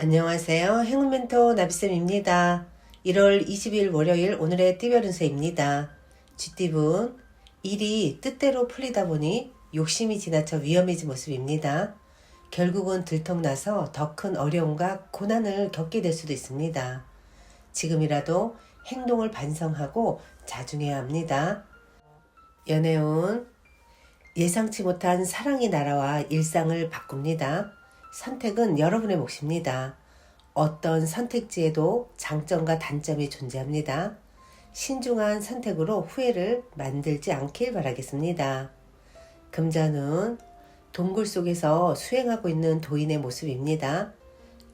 안녕하세요. 행운멘토 나비쌤입니다. 1월 20일 월요일 오늘의 띠별운세입니다. 쥐띠분, 일이 뜻대로 풀리다 보니 욕심이 지나쳐 위험해진 모습입니다. 결국은 들통나서 더 큰 어려움과 고난을 겪게 될 수도 있습니다. 지금이라도 행동을 반성하고 자중해야 합니다. 연애운, 예상치 못한 사랑이 날아와 일상을 바꿉니다. 선택은 여러분의 몫입니다. 어떤 선택지에도 장점과 단점이 존재합니다. 신중한 선택으로 후회를 만들지 않길 바라겠습니다. 금전운, 동굴 속에서 수행하고 있는 도인의 모습입니다.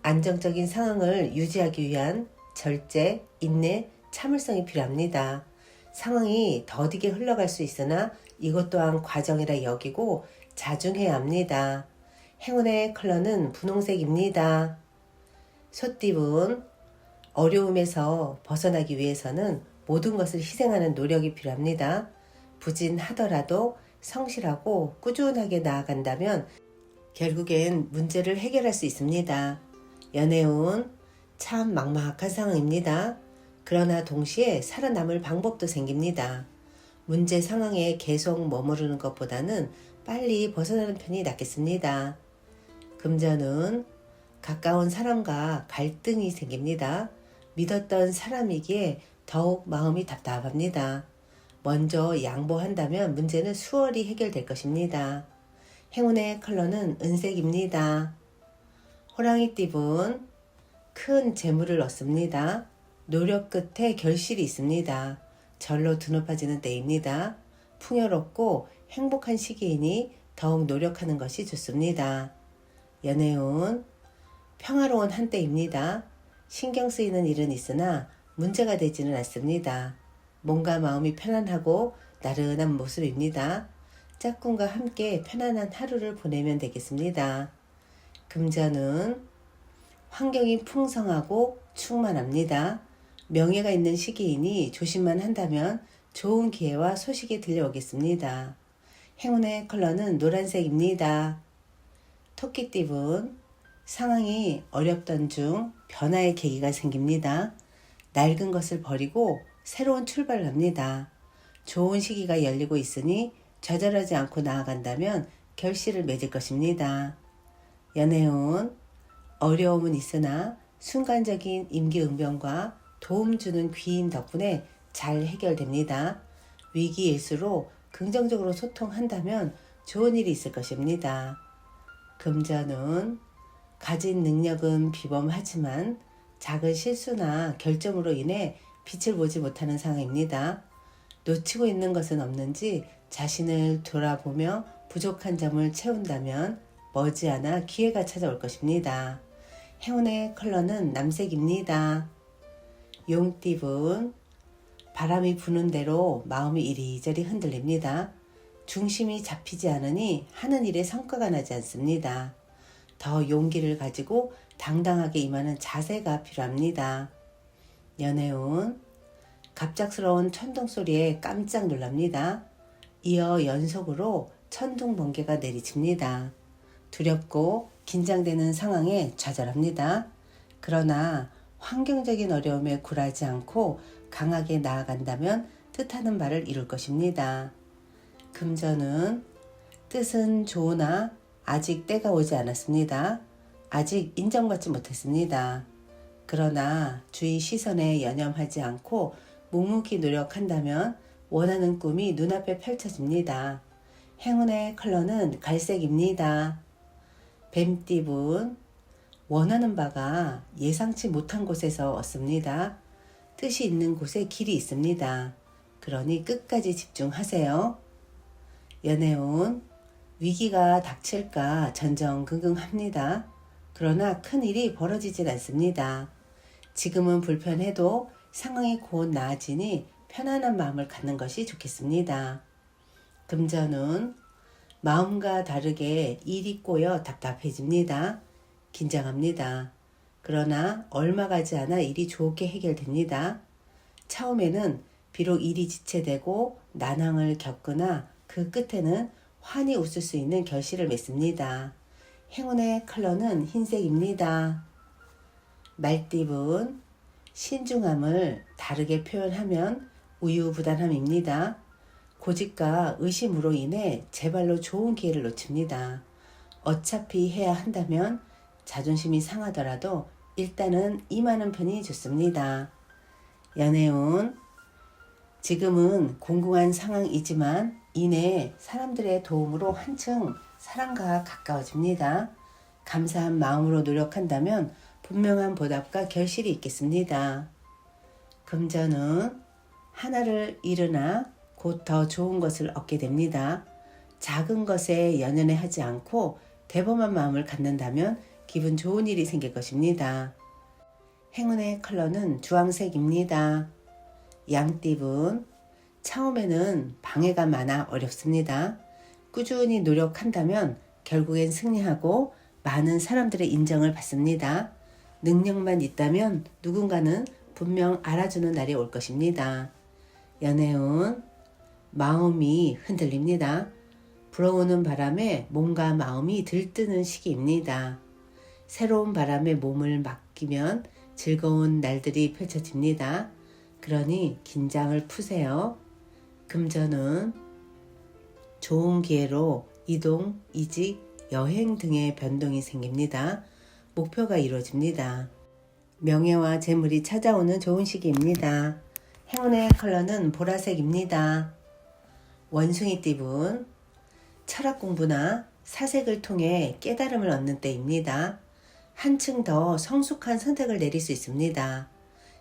안정적인 상황을 유지하기 위한 절제, 인내, 참을성이 필요합니다. 상황이 더디게 흘러갈 수 있으나 이것 또한 과정이라 여기고 자중해야 합니다. 행운의 컬러는 분홍색입니다. 소띠분, 어려움에서 벗어나기 위해서는 모든 것을 희생하는 노력이 필요합니다. 부진하더라도 성실하고 꾸준하게 나아간다면 결국엔 문제를 해결할 수 있습니다. 연애운, 참 막막한 상황입니다. 그러나 동시에 살아남을 방법도 생깁니다. 문제 상황에 계속 머무르는 것보다는 빨리 벗어나는 편이 낫겠습니다. 금전은 가까운 사람과 갈등이 생깁니다. 믿었던 사람이기에 더욱 마음이 답답합니다. 먼저 양보한다면 문제는 수월히 해결될 것입니다. 행운의 컬러는 은색입니다. 호랑이띠분, 큰 재물을 얻습니다. 노력 끝에 결실이 있습니다. 절로 드높아지는 때입니다. 풍요롭고 행복한 시기이니 더욱 노력하는 것이 좋습니다. 연애운, 평화로운 한때입니다. 신경 쓰이는 일은 있으나 문제가 되지는 않습니다. 몸과 마음이 편안하고 나른한 모습입니다. 짝꿍과 함께 편안한 하루를 보내면 되겠습니다. 금전은 환경이 풍성하고 충만합니다. 명예가 있는 시기이니 조심만 한다면 좋은 기회와 소식이 들려오겠습니다. 행운의 컬러는 노란색입니다. 토끼띠분, 상황이 어렵던 중 변화의 계기가 생깁니다. 낡은 것을 버리고 새로운 출발을 합니다. 좋은 시기가 열리고 있으니 좌절하지 않고 나아간다면 결실을 맺을 것입니다. 연애운, 어려움은 있으나 순간적인 임기응변과 도움 주는 귀인 덕분에 잘 해결됩니다. 위기일수록 긍정적으로 소통한다면 좋은 일이 있을 것입니다. 금전운, 가진 능력은 비범하지만 작은 실수나 결정으로 인해 빛을 보지 못하는 상황입니다. 놓치고 있는 것은 없는지 자신을 돌아보며 부족한 점을 채운다면 머지않아 기회가 찾아올 것입니다. 행운의 컬러는 남색입니다. 용띠분, 바람이 부는 대로 마음이 이리저리 흔들립니다. 중심이 잡히지 않으니 하는 일에 성과가 나지 않습니다. 더 용기를 가지고 당당하게 임하는 자세가 필요합니다. 연애운, 갑작스러운 천둥 소리에 깜짝 놀랍니다. 이어 연속으로 천둥 번개가 내리칩니다. 두렵고 긴장되는 상황에 좌절합니다. 그러나 환경적인 어려움에 굴하지 않고 강하게 나아간다면 뜻하는 바를 이룰 것입니다. 금전은 뜻은 좋으나 아직 때가 오지 않았습니다. 아직 인정받지 못했습니다. 그러나 주위 시선에 연연하지 않고 묵묵히 노력한다면 원하는 꿈이 눈앞에 펼쳐집니다. 행운의 컬러는 갈색입니다. 뱀띠분, 원하는 바가 예상치 못한 곳에서 얻습니다. 뜻이 있는 곳에 길이 있습니다. 그러니 끝까지 집중하세요. 연애운, 위기가 닥칠까 전전긍긍합니다. 그러나 큰일이 벌어지진 않습니다. 지금은 불편해도 상황이 곧 나아지니 편안한 마음을 갖는 것이 좋겠습니다. 금전운, 마음과 다르게 일이 꼬여 답답해집니다. 긴장합니다. 그러나 얼마 가지 않아 일이 좋게 해결됩니다. 처음에는 비록 일이 지체되고 난항을 겪으나 그 끝에는 환히 웃을 수 있는 결실을 맺습니다. 행운의 컬러는 흰색입니다. 말띠분 신중함을 다르게 표현하면 우유부단함입니다. 고집과 의심으로 인해 제발로 좋은 기회를 놓칩니다. 어차피 해야 한다면 자존심이 상하더라도 일단은 임하는 편이 좋습니다. 연애운 지금은 공공한 상황이지만 이내 사람들의 도움으로 한층 사랑과 가까워집니다. 감사한 마음으로 노력한다면 분명한 보답과 결실이 있겠습니다. 금전은 하나를 잃으나 곧 더 좋은 것을 얻게 됩니다. 작은 것에 연연해 하지 않고 대범한 마음을 갖는다면 기분 좋은 일이 생길 것입니다. 행운의 컬러는 주황색입니다. 양띠분 처음에는 방해가 많아 어렵습니다. 꾸준히 노력한다면 결국엔 승리하고 많은 사람들의 인정을 받습니다. 능력만 있다면 누군가는 분명 알아주는 날이 올 것입니다. 연애운 마음이 흔들립니다. 불어오는 바람에 몸과 마음이 들뜨는 시기입니다. 새로운 바람에 몸을 맡기면 즐거운 날들이 펼쳐집니다. 그러니 긴장을 푸세요. 금전은 좋은 기회로 이동, 이직, 여행 등의 변동이 생깁니다. 목표가 이루어집니다. 명예와 재물이 찾아오는 좋은 시기입니다. 행운의 컬러는 보라색입니다. 원숭이띠분 철학 공부나 사색을 통해 깨달음을 얻는 때입니다. 한층 더 성숙한 선택을 내릴 수 있습니다.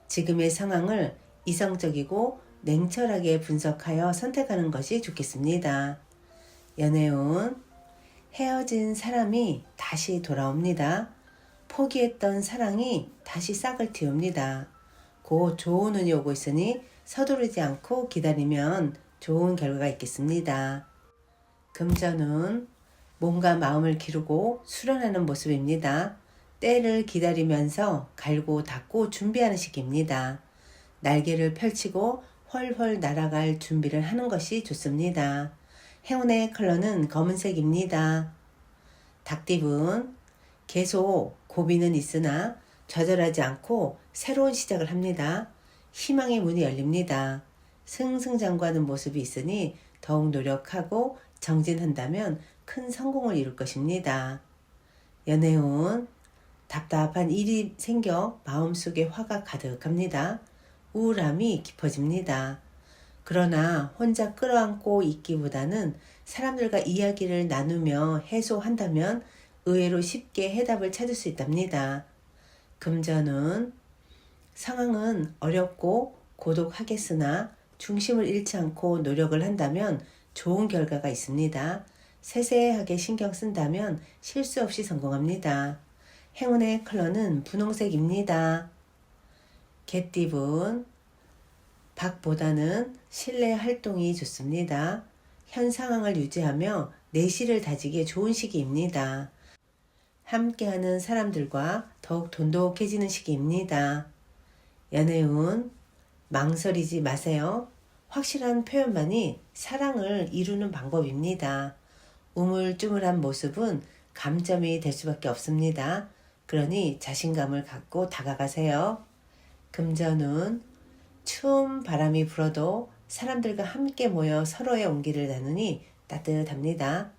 지금의 상황을 이성적이고 냉철하게 분석하여 선택하는 것이 좋겠습니다. 연애운 헤어진 사람이 다시 돌아옵니다. 포기했던 사랑이 다시 싹을 틔웁니다. 곧 좋은 운이 오고 있으니 서두르지 않고 기다리면 좋은 결과가 있겠습니다. 금전은 몸과 마음을 기르고 수련하는 모습입니다. 때를 기다리면서 갈고 닦고 준비하는 시기입니다. 날개를 펼치고 훨훨 날아갈 준비를 하는 것이 좋습니다. 행운의 컬러는 검은색입니다. 닭띠분 계속 고비는 있으나 좌절하지 않고 새로운 시작을 합니다. 희망의 문이 열립니다. 승승장구하는 모습이 있으니 더욱 노력하고 정진한다면 큰 성공을 이룰 것입니다. 연애운 답답한 일이 생겨 마음속에 화가 가득합니다. 우울함이 깊어집니다. 그러나 혼자 끌어안고 있기보다는 사람들과 이야기를 나누며 해소한다면 의외로 쉽게 해답을 찾을 수 있답니다. 금전은 상황은 어렵고 고독하겠으나 중심을 잃지 않고 노력을 한다면 좋은 결과가 있습니다. 세세하게 신경 쓴다면 실수 없이 성공합니다. 행운의 컬러는 분홍색입니다. 개띠분 밖보다는 실내 활동이 좋습니다. 현 상황을 유지하며 내실을 다지기에 좋은 시기입니다. 함께하는 사람들과 더욱 돈독해지는 시기입니다. 연애운 망설이지 마세요. 확실한 표현만이 사랑을 이루는 방법입니다. 우물쭈물한 모습은 감점이 될 수밖에 없습니다. 그러니 자신감을 갖고 다가가세요. 금전운 추운 바람이 불어도 사람들과 함께 모여 서로의 온기를 나누니 따뜻합니다.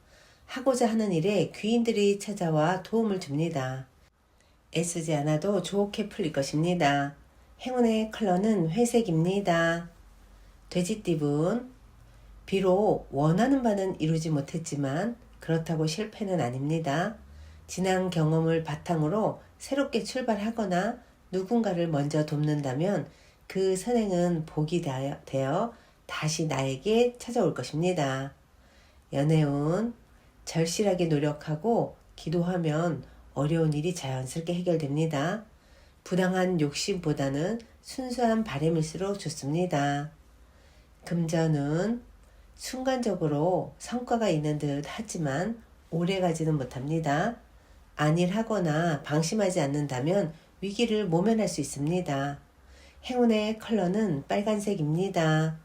하고자 하는 일에 귀인들이 찾아와 도움을 줍니다. 애쓰지 않아도 좋게 풀릴 것입니다. 행운의 컬러는 회색입니다. 돼지띠분 비록 원하는 바는 이루지 못했지만 그렇다고 실패는 아닙니다. 지난 경험을 바탕으로 새롭게 출발하거나 누군가를 먼저 돕는다면 그 선행은 복이 되어 다시 나에게 찾아올 것입니다. 연애운 절실하게 노력하고 기도하면 어려운 일이 자연스럽게 해결됩니다. 부당한 욕심보다는 순수한 바람일수록 좋습니다. 금전은 순간적으로 성과가 있는 듯 하지만 오래가지는 못합니다. 안일하거나 방심하지 않는다면 위기를 모면할 수 있습니다. 행운의 컬러는 빨간색입니다.